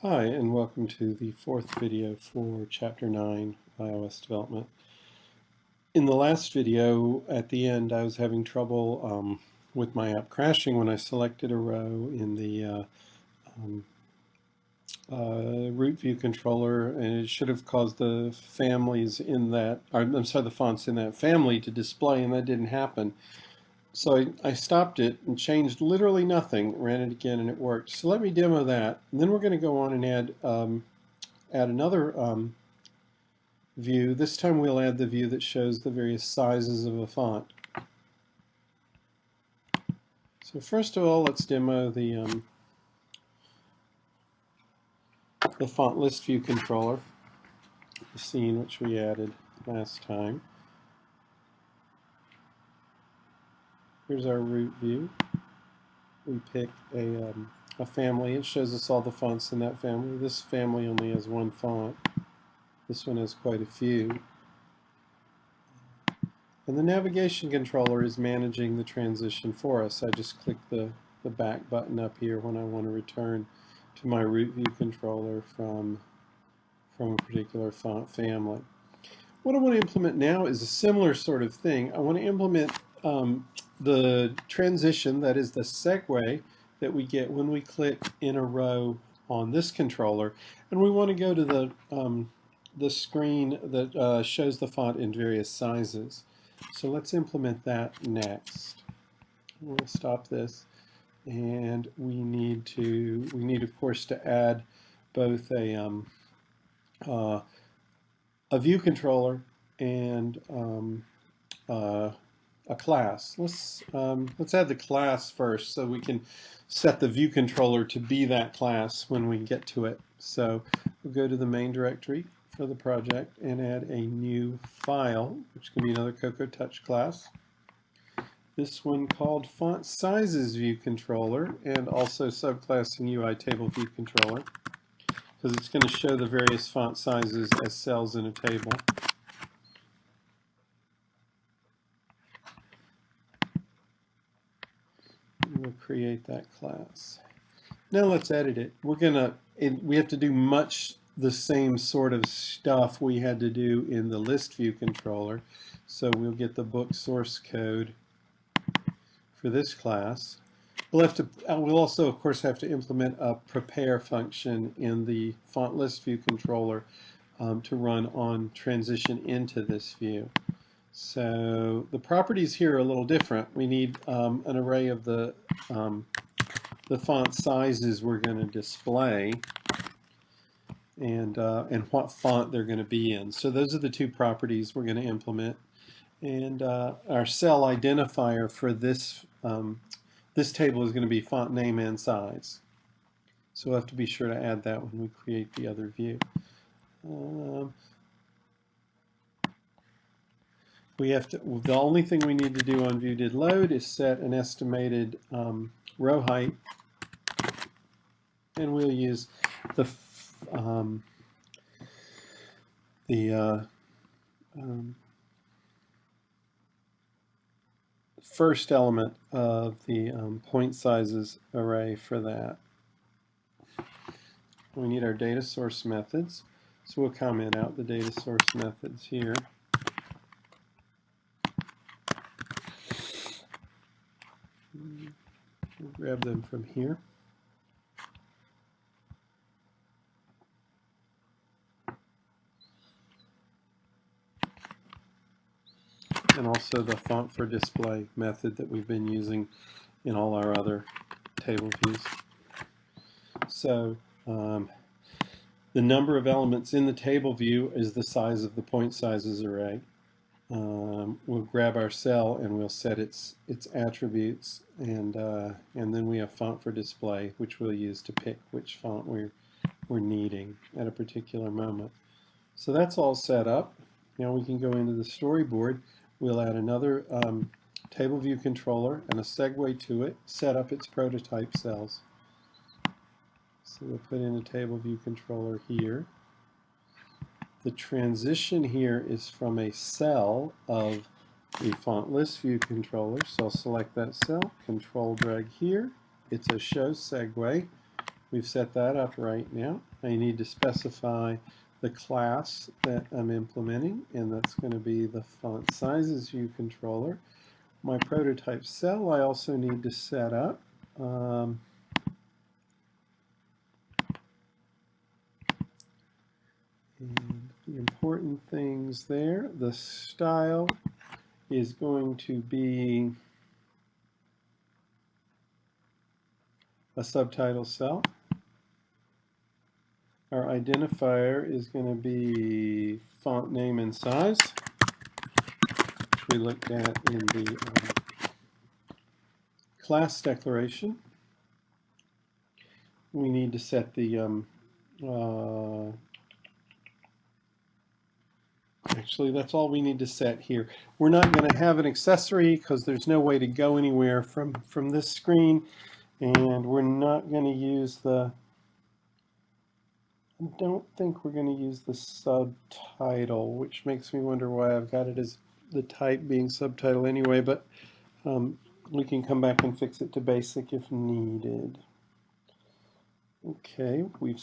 Hi, and welcome to the fourth video for Chapter 9, iOS Development. In the last video, at the end, I was having trouble with my app crashing when I selected a row in the root view controller, and it should have caused the families in that, the fonts in that family to display, and that didn't happen. So I stopped it and changed literally nothing, ran it again, and it worked. So let me demo that, and then we're going to go on and add another view. This time we'll add the view that shows the various sizes of a font. So first of all, let's demo the font list view controller, the scene which we added last time. Here's our root view. We pick a family. It shows us all the fonts in that family. This family only has one font. This one has quite a few. And the navigation controller is managing the transition for us. I just click the back button up here when I want to return to my root view controller from a particular font family. What I want to implement now is a similar sort of thing. I want to implement the transition, that is the segue that we get when we click in a row on this controller, and we want to go to the screen that shows the font in various sizes. So let's implement that next. We'll stop this, and we need of course to add both a view controller and a class. Let's add the class first so we can set the view controller to be that class when we get to it. So we'll go to the main directory for the project and add a new file, which can be another Cocoa Touch class. This one called Font Sizes View Controller, and also subclassing UI Table View Controller, because it's going to show the various font sizes as cells in a table. We'll create that class. Now let's edit it. We have to do much the same sort of stuff we had to do in the list view controller. So we'll get the book source code for this class. We'll also, of course, have to implement a prepare function in the font list view controller to run on transition into this view. So the properties here are a little different. We need an array of the font sizes we're going to display and what font they're going to be in. So those are the two properties we're going to implement. And our cell identifier for this this table is going to be font name and size. So we'll have to be sure to add that when we create the other view. The only thing we need to do on view_did_load is set an estimated row height, and we'll use the first element of the point sizes array for that. We need our data source methods, so we'll comment out the data source methods here. We'll grab them from here. And also the font for display method that we've been using in all our other table views. So the number of elements in the table view is the size of the point sizes array. We'll grab our cell and we'll set its attributes, and then we have font for display, which we'll use to pick which font we're needing at a particular moment. So that's all set up. Now we can go into the storyboard. We'll add another table view controller and a segue to it, set up its prototype cells. So we'll put in a table view controller here. The transition here is from a cell of a font list view controller. So I'll select that cell, control drag here. It's a show segue. We've set that up right now. I need to specify the class that I'm implementing, and that's going to be the font sizes view controller. My prototype cell I also need to set up. And the important things there, the style is going to be a subtitle cell. Our identifier is going to be font name and size, which we looked at in the class declaration. We need to set the actually, that's all we need to set here. We're not going to have an accessory because there's no way to go anywhere from this screen, and we're not going to use the, I don't think we're going to use the subtitle, which makes me wonder why I've got it as the type being subtitle anyway, but we can come back and fix it to basic if needed. Okay, we've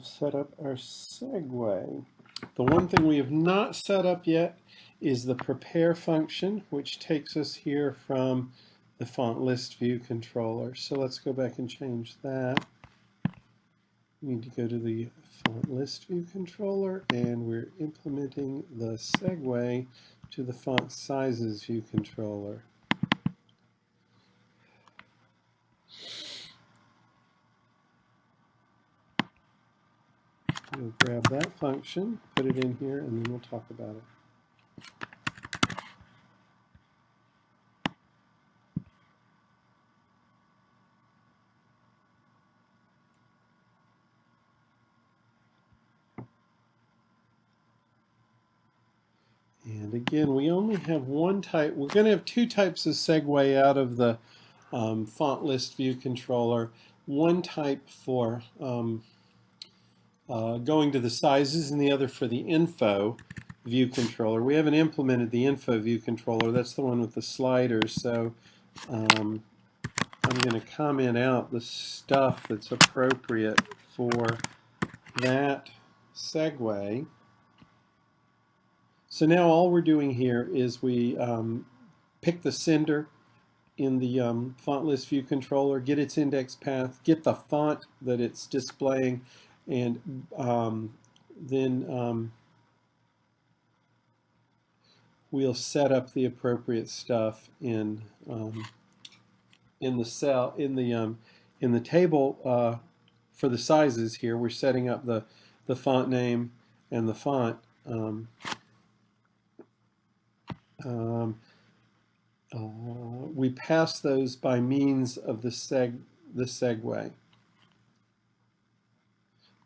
set up our segue. The one thing we have not set up yet is the prepare function, which takes us here from the font list view controller. So let's go back and change that. We need to go to the font list view controller, and we're implementing the segue to the font sizes view controller. We'll grab that function, put it in here, and then we'll talk about it. And again, we only have one type. We're going to have two types of segue out of the font list view controller. One type for going to the sizes, and the other for the info view controller. We haven't implemented the info view controller. That's the one with the sliders. So I'm going to comment out the stuff that's appropriate for that segue. So now all we're doing here is we pick the sender in the font list view controller, get its index path, get the font that it's displaying, and then we'll set up the appropriate stuff in the cell in the table for the sizes. Here we're setting up the font name and the font. We pass those by means of the segue.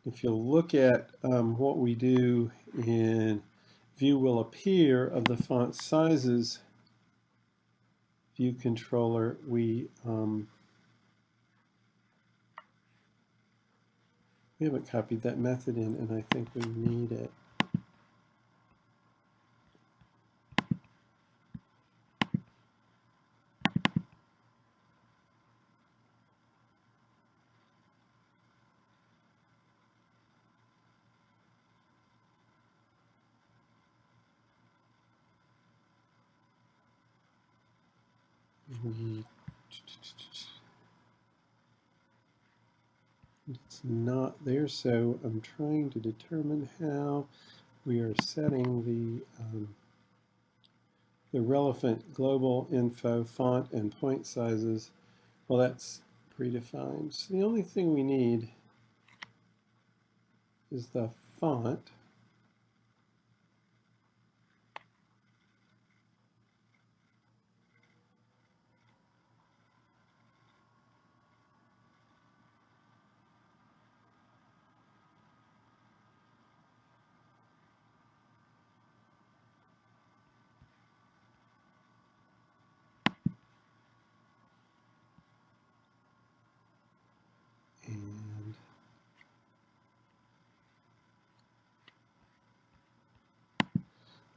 If you'll look at what we do in view will appear of the font sizes view controller, we haven't copied that method in, and I think we need it. It's not there, so I'm trying to determine how we are setting the relevant global info font and point sizes. Well, that's predefined. So the only thing we need is the font.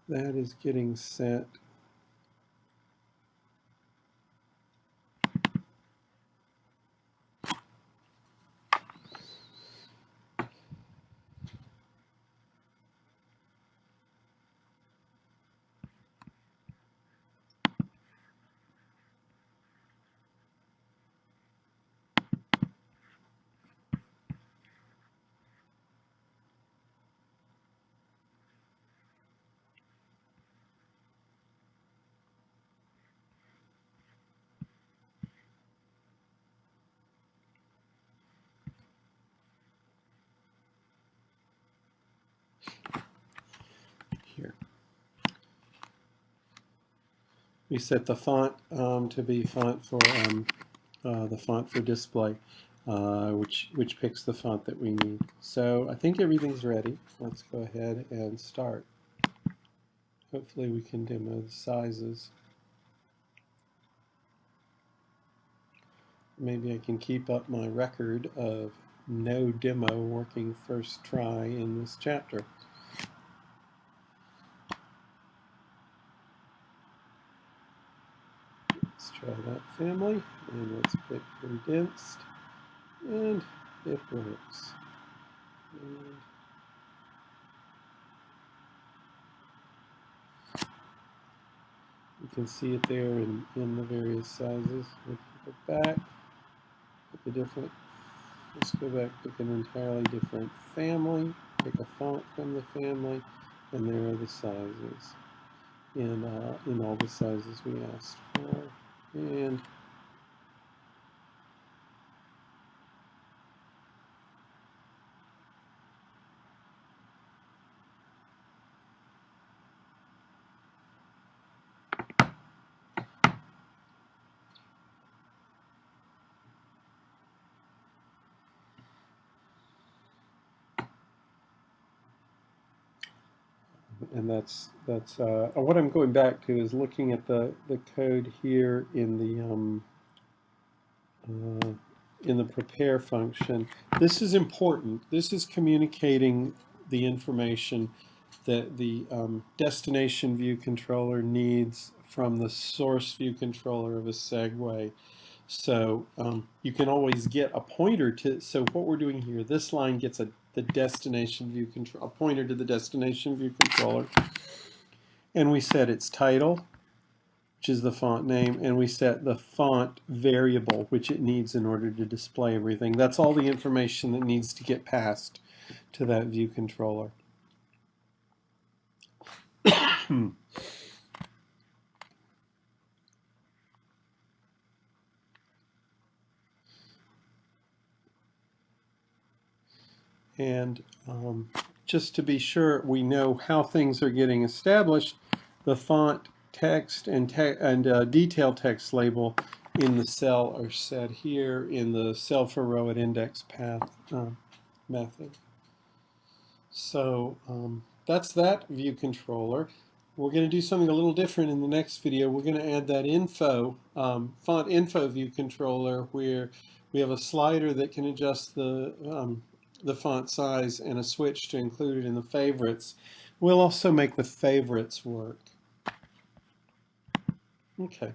That is getting set. Here. We set the font to be font for the font for display, which picks the font that we need. So I think everything's ready. Let's go ahead and start. Hopefully we can demo the sizes. Maybe I can keep up my record of no demo working first try in this chapter. Let's try that family, and let's pick condensed, and it works. And you can see it there in the various sizes. If you go back, pick a different, let's go back, pick an entirely different family, pick a font from the family, and there are the sizes in all the sizes we asked for. And that's what I'm going back to is looking at the code here in the prepare function. This is important. This is communicating the information that the destination view controller needs from the source view controller of a segue. So you can always get a pointer to, so what we're doing here, this line gets the destination view control, a pointer to the destination view controller. And we set its title, which is the font name, and we set the font variable, which it needs in order to display everything. That's all the information that needs to get passed to that view controller. And just to be sure we know how things are getting established, the font, text, and detail text label in the cell are set here in the cell for row at index path method. So that's that view controller. We're going to do something a little different in the next video. We're going to add that info, font info view controller, where we have a slider that can adjust the font size and a switch to include it in the favorites. We'll also make the favorites work. Okay.